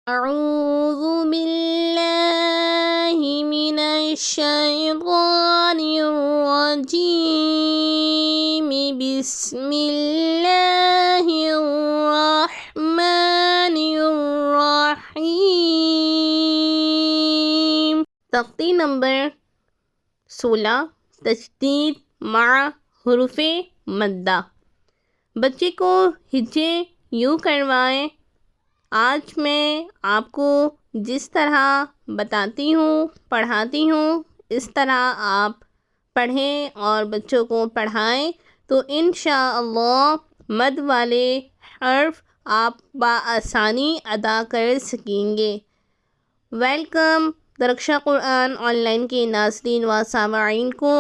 أعوذ بالله من الشيطان الرجيم بسم الله الرحمن الرحيم۔ تختی نمبر 16، تشدید مع حروف مدہ۔ بچے کو ہجے یوں کروائیں۔ آج میں آپ کو جس طرح بتاتی ہوں، پڑھاتی ہوں، اس طرح آپ پڑھیں اور بچوں کو پڑھائیں تو انشاءاللہ مد والے حرف آپ بآسانی ادا کر سکیں گے۔ Welcome Darakhshan Quran on line کے ناظرین و سامعین کو۔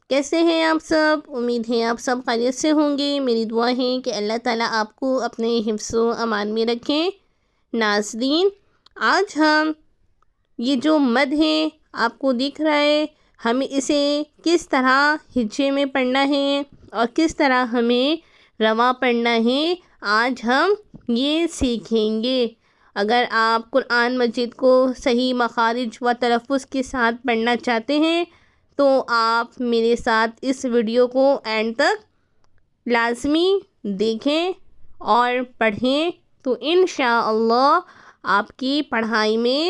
کیسے ہیں آپ سب؟ امید ہے آپ سب خیریت سے ہوں گے۔ میری دعا ہے کہ اللہ تعالیٰ آپ کو اپنے حفظ و امان میں رکھیں۔ ناظرین، آج ہم یہ جو مد ہے آپ کو دکھ رہا ہے، ہمیں اسے کس طرح ہجے میں پڑھنا ہے اور کس طرح ہمیں رواں پڑھنا ہے، آج ہم یہ سیکھیں گے۔ اگر آپ قرآن مجید کو صحیح مخارج و تلفظ کے ساتھ پڑھنا چاہتے ہیں تو آپ میرے ساتھ اس ویڈیو کو اینڈ تک لازمی دیکھیں اور پڑھیں تو انشاءاللہ آپ کی پڑھائی میں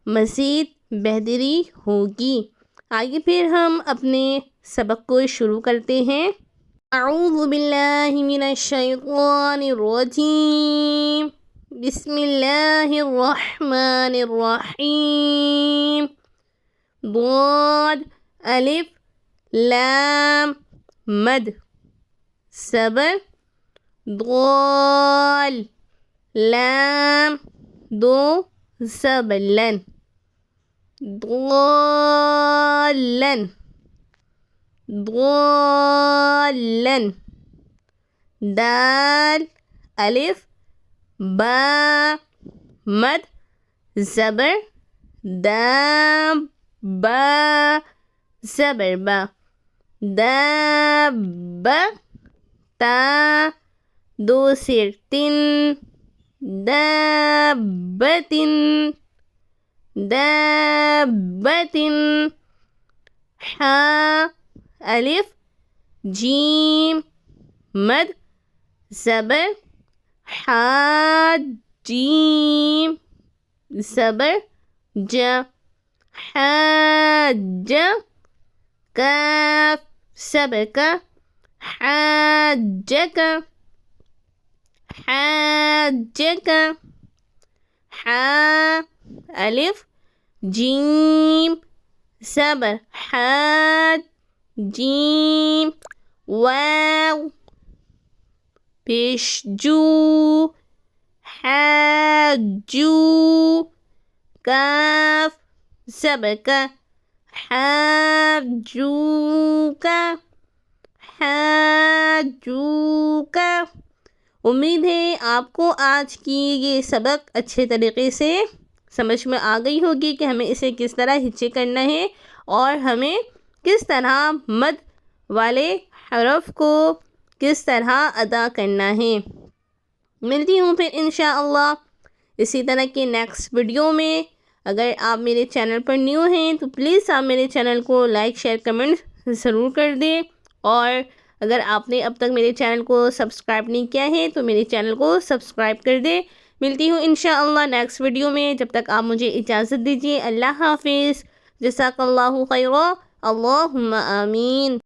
مزید بہتری ہوگی۔ آئیے پھر ہم اپنے سبق کو شروع کرتے ہیں۔ اعوذ باللہ من الشیطان الرجیم، بسم اللہ الرحمن الرحیم۔ ضاد الف لام مد صبر، ضال لام دو زبر لن، ضالن ضالن۔ دال الف با مد زبر، دام با زبر با، داب تا دو سر تن، دابتن دابتن۔ حا الف جیم مد زبر، حاجیم زبر جا، حاج کاف صبر کا، حاجک حاجک۔ حا الف جیم صبر، حاج جیم واو پیش جو، حاجو کاف صبر کا، حاجوکا حاجوکا۔ امید ہے آپ کو آج کی یہ سبق اچھے طریقے سے سمجھ میں آ گئی ہوگی کہ ہمیں اسے کس طرح ہجے کرنا ہے اور ہمیں کس طرح مد والے حرف کو کس طرح ادا کرنا ہے۔ ملتی ہوں پھر انشاءاللہ اسی طرح کے نیکسٹ ویڈیو میں۔ اگر آپ میرے چینل پر نیو ہیں تو پلیز آپ میرے چینل کو لائک شیئر کمنٹ ضرور کر دیں، اور اگر آپ نے اب تک میرے چینل کو سبسکرائب نہیں کیا ہے تو میرے چینل کو سبسکرائب کر دیں۔ ملتی ہوں انشاءاللہ نیکسٹ ویڈیو میں، جب تک آپ مجھے اجازت دیجیے۔ اللہ حافظ، جزاک اللہ خیرا، اللہم آمین۔